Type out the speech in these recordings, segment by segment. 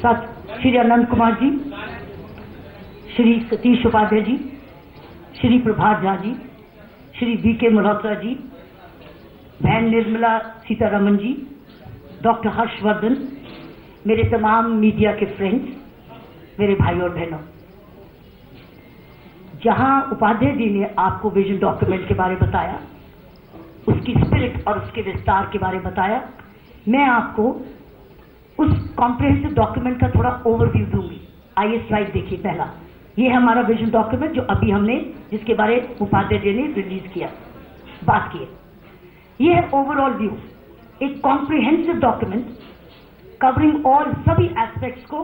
श्री अनंत Kumar ji, Shri Satish Upadhyay ji, Shri Prabhat Jha ji, Shri VK. Malhotra ji, बहन निर्मला सीतारमन जी, doctor Harshvardhan, मेरे तमाम मीडिया के फ्रेंड्स, मेरे भाई और बहनों, जहां उपाध्याय जी ने आपको विजन डॉक्यूमेंट के बारे में बताया, उसकी स्पिरिट और उसके विस्तार के बारे में बताया, मैं आपको उस कॉम्प्रिहेंसिव डॉक्यूमेंट का थोड़ा ओवरव्यू दूंगी। आइए स्लाइड देखिए। पहला, ये है हमारा विजन डॉक्यूमेंट जो अभी हमने जिसके बारे उपाध्याय जी ने रिलीज किया, बात की है। ये है ओवरऑल व्यू, एक कॉम्प्रिहेंसिव डॉक्यूमेंट कवरिंग ऑल सभी एस्पेक्ट्स को,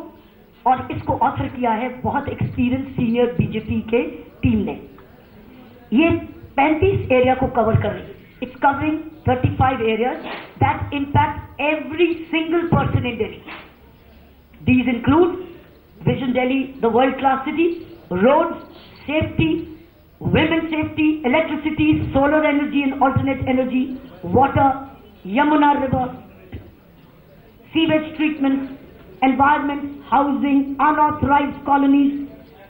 और इसको ऑथर किया है बहुत एक्सपीरियंस सीनियर बीजेपी के टीम ने। ये 35 एरिया को कवर कर रही है। It's covering 35 areas that impact every single person in Delhi. These include Vision Delhi, the world-class city, roads, safety, women's safety, electricity, solar energy and alternate energy, water, Yamuna River, sewage treatment, environment, housing, unauthorized colonies,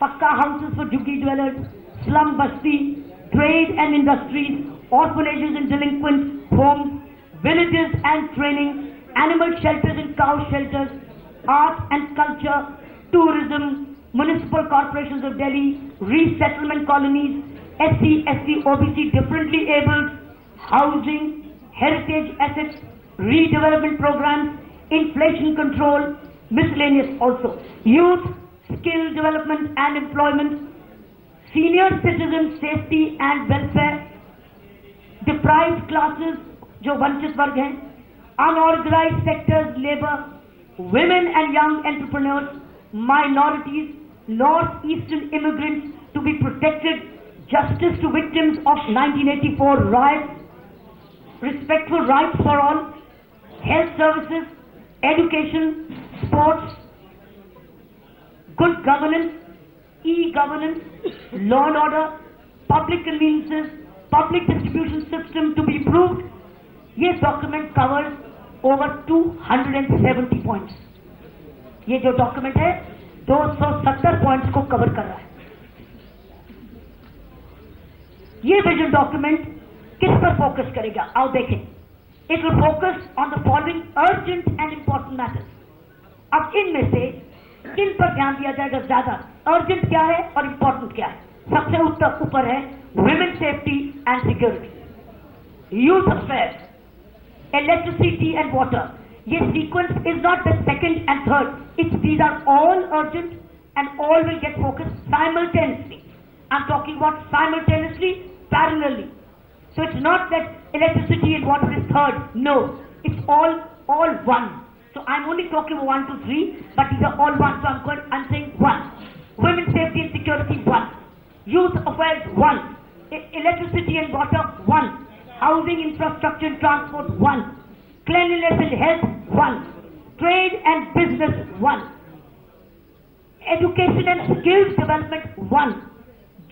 pakka houses for juggi dwellers, slum basti, trade and industries, orphanages and delinquent homes, villages and training, animal shelters and cow shelters, art and culture, tourism, municipal corporations of Delhi, resettlement colonies, SC, ST, OBC, differently abled, housing, heritage assets, redevelopment programs, inflation control, miscellaneous also, youth, skill development and employment, senior citizen safety and welfare, deprived classes जो वंचित वर्ग हैं, unorganized sectors, labor, women and young entrepreneurs, minorities, northeastern immigrants to be protected, justice to victims of 1984 riots, respectful rights for all, health services, education, sports, good governance, e-governance, law and order, public conveniences, public distribution system to be improved. ये document covers over 270 points. ये जो document है 270 points को cover कर रहा है। ये vision document किस पर फोकस करेगा, आओ देखें। It will focus on the following urgent and important matters. अब इनमें से किन पर ध्यान दिया जाएगा ज्यादा, अर्जेंट क्या है और इंपॉर्टेंट क्या है। सबसे ऊपर है women safety and security, youth affairs, electricity and water. This sequence is not the second and third. These are all urgent and all will get focused simultaneously. I'm talking about simultaneously, parallelly. So it's not that electricity and water is third. No, it's all one. So I'm only talking about 1, 2, 3, but these are all one. So I'm saying one. Women safety and security, one. Youth affairs, one. Electricity and water, one. Housing, infrastructure and transport, one. Cleanliness and health, one. Trade and business, one. Education and skills development, one.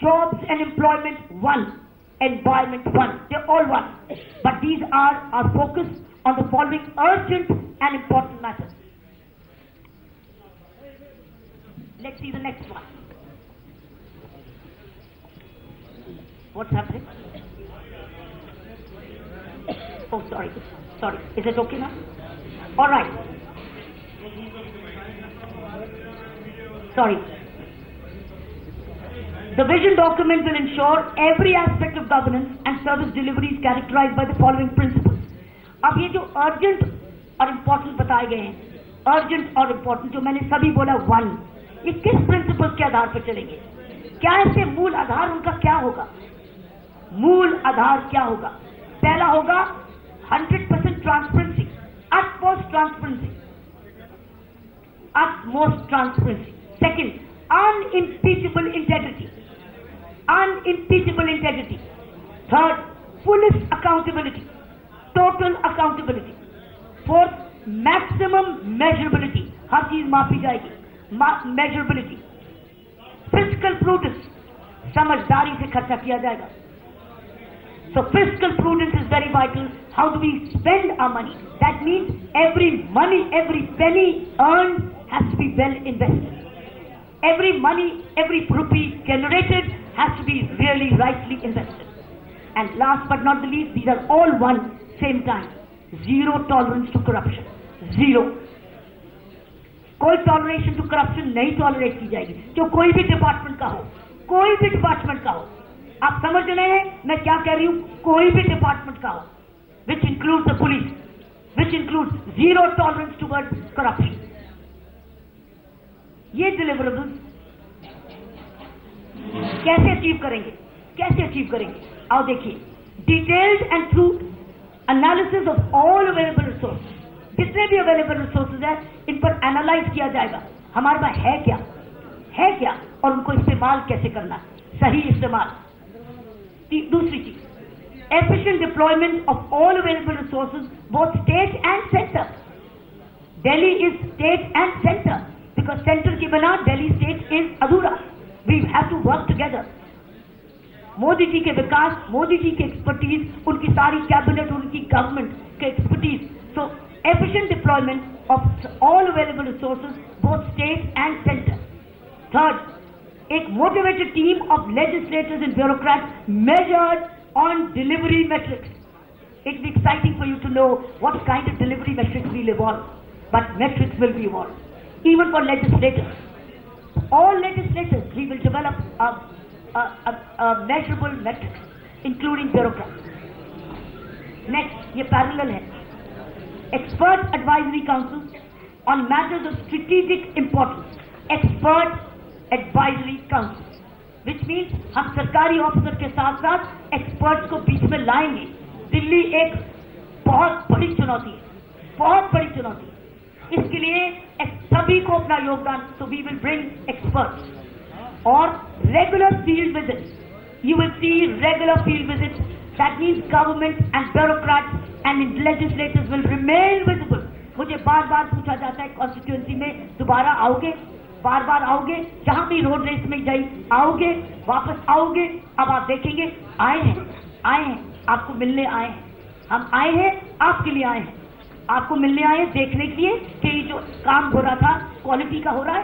Jobs and employment, one. Environment, one. They're all one. But these are our focus on the following urgent and important matters. Let's see the next one. What's happening? Oh, sorry. Is it okay now? All right. Sorry. The vision document will ensure every aspect of governance and service delivery is characterized by the following principles. अब ये जो urgent और important बताए गए हैं, urgent और important जो मैंने सभी बोला, वन, ये किस प्रिंसिपल्स के आधार पर चलेंगे? क्या इसके मूल आधार उनका क्या होगा? मूल आधार क्या होगा? पहला होगा 100% transparency, utmost transparency, utmost transparency. Second, unimpeachable integrity, unimpeachable integrity. Third, fullest accountability, total accountability. Fourth, maximum measurability, हर चीज मापी जाएगी, measurability. Fiscal prudence, समझदारी से खर्चा किया जाएगा. So fiscal prudence is very vital. How do we spend our money? That means every money, every penny earned has to be well invested. Every money, every rupee generated has to be really rightly invested. And last but not the least, these are all one same time. Zero tolerance to corruption. Zero. कोई toleration to corruption नहीं tolerate की जाएगी, जो कोई भी department का हो, कोई भी डिपार्टमेंट का हो। आप समझ रहे हैं मैं क्या कह रही हूं? कोई भी डिपार्टमेंट का हो, which include the police, which include zero tolerance toward corruption. ये डिलीवरेबल्स कैसे अचीव करेंगे? कैसे अचीव करेंगे? आओ देखिए, detailed and through analysis of all available resources, जितने भी अवेलेबल रिसोर्सेज है इन पर एनालाइज किया जाएगा, हमारे पास है क्या, है क्या, और उनको इस्तेमाल कैसे करना है, सही इस्तेमाल। दूसरी चीज, efficient deployment of all available resources, both state and center. Delhi is state and center because center के बिना Delhi state is अधूरा. We have to work together. Modi ji के विकास, मोदी जी की एक्सपर्टीज, उनकी सारी कैबिनेट, उनकी गवर्नमेंट के expertise, so efficient deployment of all available resources, both state and center. Third, एक motivated team of legislators and bureaucrats measured on delivery metrics. It will be exciting for you to know what kind of delivery metrics will evolve, but metrics will be evolved. Even for legislators, all legislators, we will develop a measurable metrics, including bureaucrats. Next, ये parallel है. Expert advisory councils on matters of strategic importance. Expert advisory council, which means हम सरकारी officer के साथ साथ experts को बीच में लाएंगे। दिल्ली एक बहुत बड़ी चुनौती है, बहुत बड़ी चुनौती है। इसके लिए सभी को अपना योगदान, so we will bring experts और regular field visits. You will see regular field visits. That means government and bureaucrats and legislators will remain visible. मुझे बार बार पूछा जाता है कॉन्स्टिट्यूएंसी में दोबारा आओगे, बार बार आओगे, जहां भी रोड रेस में जाई आओगे, वापस आओगे। अब आप देखेंगे आए हैं, आए हैं, आपको मिलने आए हैं, हम आए हैं, आपके लिए आए हैं, आपको मिलने आए हैं, देखने के लिए कि ये जो काम हो रहा था क्वालिटी का हो रहा है,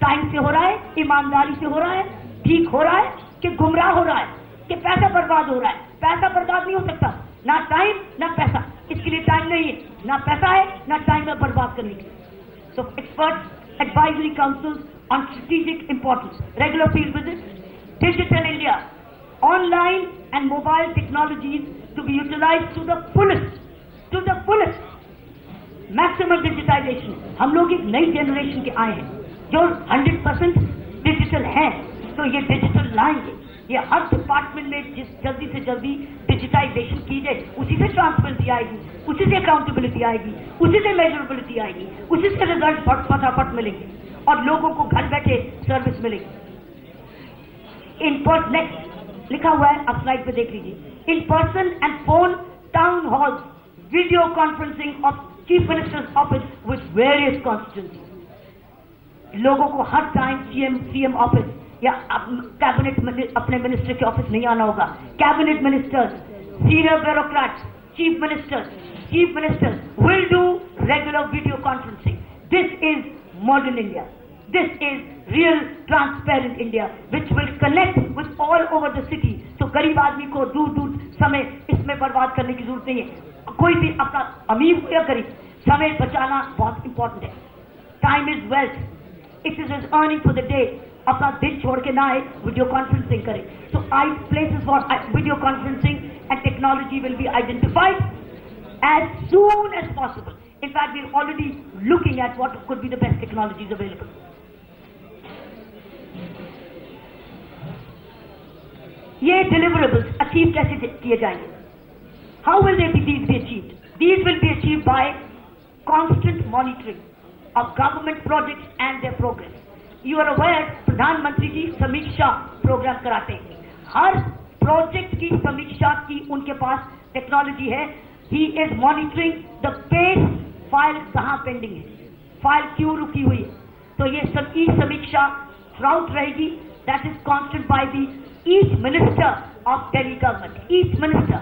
टाइम से हो रहा है, ईमानदारी से हो रहा है, ठीक हो रहा है कि गुमराह हो रहा है, कि पैसा बर्बाद हो रहा है। पैसा बर्बाद नहीं हो सकता, ना टाइम ना पैसा, इसके लिए टाइम नहीं है, ना पैसा है ना टाइम है बर्बाद करने के लिए। सो expert advisory councils on strategic importance, regular field visits, digital India, online and mobile technologies to be utilized to the fullest, maximum digitization. हम लोग एक नई जनरेशन के आए हैं जो 100% डिजिटल हैं, तो ये डिजिटल लाएंगे, ये हर डिपार्टमेंट में जिस जल्दी से जल्दी डिजिटाइजेशन की जाए, उसी से ट्रांसपेरेंसी आएगी, उसी से अकाउंटेबिलिटी आएगी, उसी से मेजरेबिलिटी आएगी, उसी से रिजल्ट फटाफट मिलेंगे और लोगों को घर बैठे सर्विस मिलेगी। इन पर्सन, नेक्स्ट लिखा हुआ है, आप स्लाइड पे देख लीजिए, in person and phone town hall video conferencing of chief minister's office with various constituency. लोगों को हर टाइम सीएम ऑफिस या कैबिनेट अपने मिनिस्टर के ऑफिस नहीं आना होगा। Cabinet ministers, senior bureaucrats, chief ministers will do regular video conferencing. This is modern India. This is real transparent India which will connect with all over the city. So गरीब आदमी को दूर समय इसमें बर्बाद करने की जरूरत नहीं है। कोई भी अपना अमीर हो या गरीब, समय बचाना बहुत इंपॉर्टेंट है। Time is wealth. It is his earning for the day. अपना दिन छोड़ के ना आए, वीडियो कॉन्फ्रेंसिंग करें। So places for video conferencing and technology will be identified as soon as possible. In fact, we are already looking at what could be the best technologies available. ये deliverables achieve कैसे किए जाएंगे? How will these be achieved? These will be achieved by constant monitoring of government projects and their progress. You are aware, प्रधानमंत्री जी समीक्षा programme कराते हैं, हर project की समीक्षा की उनके पास टेक्नोलॉजी है। He is monitoring the pace, file कहाँ पेंडिंग है, फाइल क्यों रुकी हुई है, तो ये सबकी समीक्षा थ्राउट रहेगी। That is constant by the each minister of Delhi government, each minister,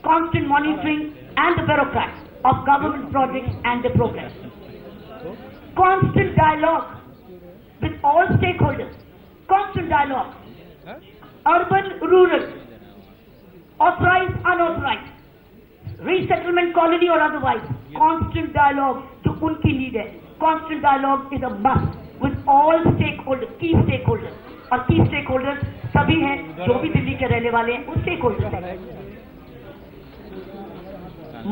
constant monitoring and the bureaucrats of government projects and the progress. constant dialogue with all stakeholders, constant dialogue, urban, rural, authorized, unauthorized, resettlement colony or otherwise, constant dialogue जो उनकी need है, constant dialogue is a must with all stakeholders, key stakeholders, और key stakeholders सभी हैं जो भी दिल्ली के रहने वाले हैं, वो stakeholders हैं।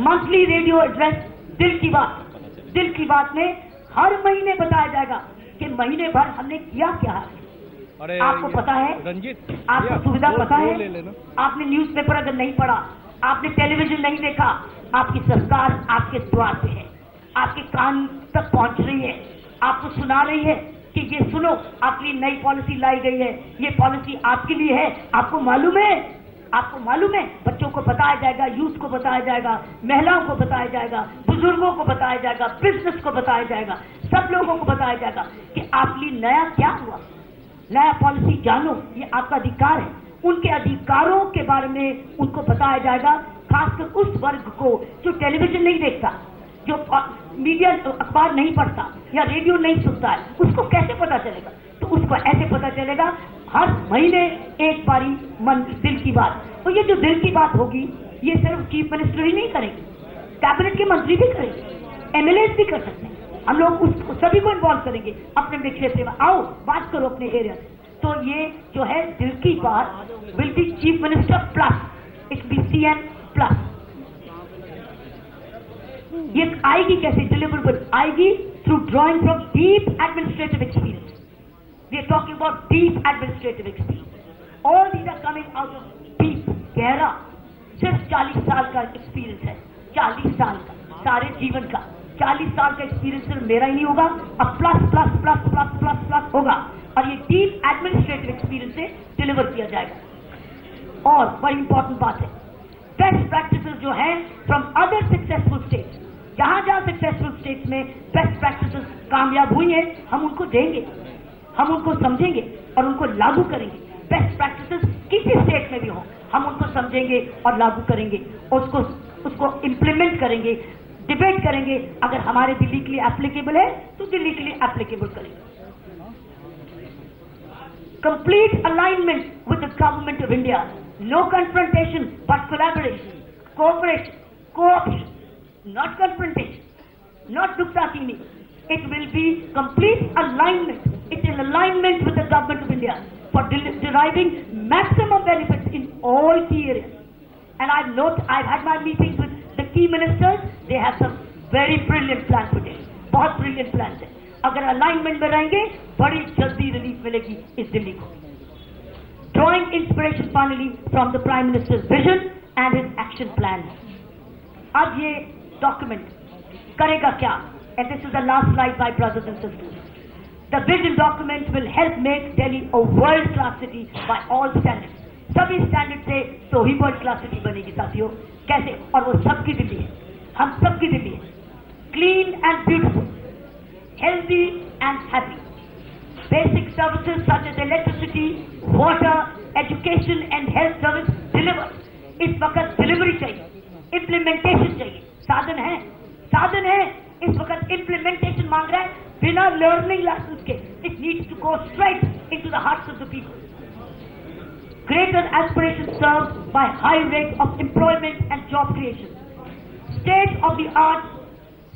मंथली रेडियो एड्रेस दिल की बात में हर महीने बताया जाएगा कि महीने भर हमने किया क्या है। आपको पता है, आपको सुविधा पता है, आपने न्यूज़पेपर अगर नहीं पढ़ा, आपने टेलीविजन नहीं देखा, आपकी सरकार आपके द्वार पे है, आपके कान तक पहुंच रही है, आपको सुना रही है कि ये सुनो, आपके लिए नई पॉलिसी लाई गई है, ये पॉलिसी आपके लिए है। आपको मालूम है, बच्चों को बताया जाएगा, यूथ को बताया जाएगा, महिलाओं को बताया जाएगा, बुजुर्गों को बताया जाएगा, बिजनेस को बताया जाएगा, सब लोगों को बताया जाएगा कि आपके लिए नया क्या हुआ, नया पॉलिसी जानो, ये आपका अधिकार है। उनके अधिकारों के बारे में उनको बताया जाएगा, खासकर उस वर्ग को जो टेलीविजन नहीं देखता, जो मीडिया अखबार नहीं पढ़ता या रेडियो नहीं सुनता है, उसको कैसे पता चलेगा? तो उसको ऐसे पता चलेगा, हर महीने एक बारी दिल की बात। तो ये जो दिल की बात होगी, ये सिर्फ चीफ मिनिस्टर ही नहीं करेंगे, कैबिनेट के मंत्री भी करेंगे, एमएलए भी कर सकते हैं। हम लोग उसको सभी को इन्वॉल्व करेंगे अपने अपने क्षेत्र में। आओ बात करो अपने एरिया से। तो ये जो है दिल की बात will be chief minister plus, it be CM plus. ये आएगी कैसे? डिलीवरेबल आएगी through drawing from deep administrative experience. We are talking about deep administrative experience. All these are coming out of deep, गहरा, सिर्फ 40 साल का एक्सपीरियंस है, 40 साल का, सारे जीवन का 40 साल का एक्सपीरियंस सिर्फ मेरा ही नहीं होगा, अब plus plus plus plus plus plus होगा, और ये डीप एडमिनिस्ट्रेटिव एक्सपीरियंस से डिलीवर किया जाएगा। और बड़ी इंपॉर्टेंट बात है, बेस्ट प्रैक्टिसेस जो हैं फ्रॉम अदर सक्सेसफुल स्टेट्स, जहां जहां सक्सेसफुल स्टेट्स में बेस्ट प्रैक्टिसेस कामयाब हुई हैं, हम उनको देंगे, हम उनको समझेंगे और उनको लागू करेंगे। बेस्ट प्रैक्टिसेस किसी स्टेट में भी हो, हम उनको समझेंगे और लागू करेंगे और उसको इम्प्लीमेंट करेंगे, डिबेट करेंगे। अगर हमारे दिल्ली के लिए एप्लीकेबल है तो दिल्ली के लिए एप्लीकेबल करेंगे। Complete alignment with the government of India, no confrontation but collaboration, cooperation, co-option, not confrontation, not duktatini. It will be complete alignment. It's in alignment with the government of India for deriving maximum benefits in all key areas. And I've had my meetings with the key ministers. They have some very brilliant plans today. बहुत brilliant plans है। अगर alignment में रहेंगे, बड़ी जल्दी relief मिलेगी इस दिल्ली को। Drawing inspiration finally from the Prime Minister's vision and his action plan. अब ये document करेगा क्या? And this is the last slide, my brothers and sisters. The vision document will help make Delhi a world-class city by all standards. सभी standard से तो ही world class city बनेगी साथियों। कैसे? और वो सबकी दिल्ली है, हम सबकी दिल्ली है। Clean and beautiful, healthy and happy. Basic services such as electricity, water, education and health service delivered. इस वक्त डिलीवरी चाहिए, इम्प्लीमेंटेशन चाहिए। साधन है, इस वक्त इम्प्लीमेंटेशन मांग रहा है, बिना लर्निंग लेसन्स के। It needs to go straight into the hearts of the people. Greater aspiration serve by high rate of employment and job creation. State of the art,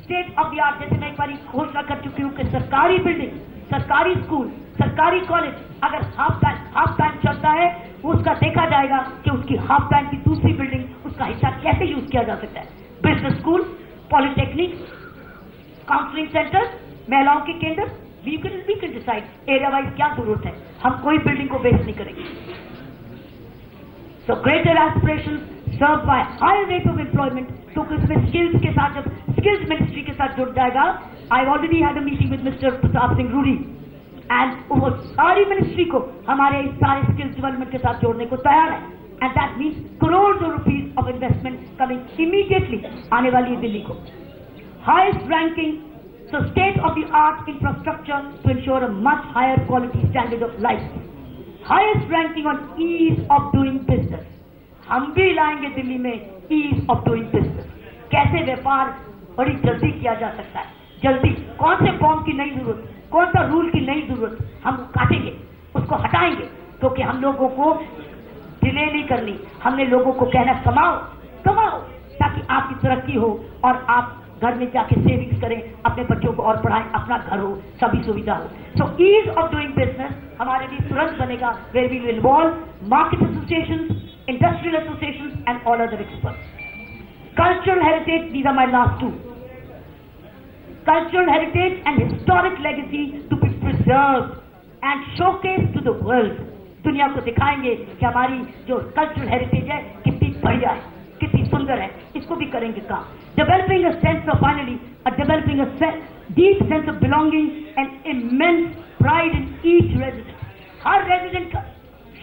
जैसे मैं एक बार घोषणा कर चुकी हूँ कि सरकारी बिल्डिंग, सरकारी स्कूल, सरकारी कॉलेज अगर हाफ टाइम चलता है, उसका देखा जाएगा कि उसकी हाफ टाइम की दूसरी बिल्डिंग, उसका हिस्सा कैसे यूज किया जा सकता है। Business school, polytechnic, counselling centre, महिलाओं के केंद्र, we can decide area wise क्या जरूरत है। हम कोई बिल्डिंग को वेस्ट नहीं करेंगे। So greater aspiration serve by high rate of employment, क्योंकि इसमें स्किल्स के साथ, जब स्किल्स मिनिस्ट्री के साथ जुड़ जाएगा। I already had a meeting with mister Pratap Singh Rudy and वो सारी मिनिस्ट्री को हमारे इस सारे स्किल्स डेवलपमेंट के साथ जोड़ने को तैयार है। And that means crore rupees of investment coming immediately आने वाली है दिल्ली को। Highest ranking, so state of the art infrastructure to ensure a much higher quality standard of life. Highest ranking on ease of doing business. हम भी लाएंगे दिल्ली में ease of doing business. कैसे व्यापार बड़ी जल्दी किया जा सकता है, जल्दी कौन से फॉर्म की नई जरूरत, कौन सा रूल की नई जरूरत, हम काटेंगे, उसको हटाएंगे, क्योंकि हम लोगों को डिले नहीं करनी। हमने लोगों को कहना कमाओ कमाओ, ताकि आपकी तरक्की हो और आप घर में जाके सेविंग्स करें, अपने बच्चों को और पढ़ाएं, अपना घर हो, सभी सुविधा हो। So ease of doing business हमारे लिए तुरंत बनेगा, where we will involve market associations, industrial associations and all other experts. Cultural heritage, these are my last two. Cultural heritage and historic legacy to be preserved and showcased to the world. दुनिया को दिखाएंगे कि हमारी जो cultural heritage है कितनी बढ़िया है, कितनी सुंदर है, इसको भी करेंगे काम। Developing a sense of finally, developing a deep sense of belonging and immense pride in each resident. Her resident का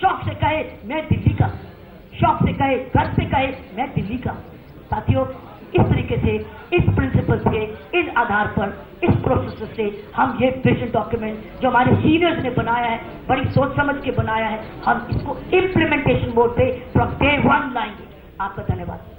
शौक से कहे मैं दिल्ली का, शौक से कहे, घर से कहे मैं दिल्ली का। साथियों, इस तरीके से, इस प्रिंसिपल से, इस आधार पर, इस प्रोसेस से हम ये विजन डॉक्यूमेंट जो हमारे सीनियर्स ने बनाया है, बड़ी सोच समझ के बनाया है, हम इसको इम्प्लीमेंटेशन मोड पे फ्रॉम डे 1 लाएंगे। आपका धन्यवाद।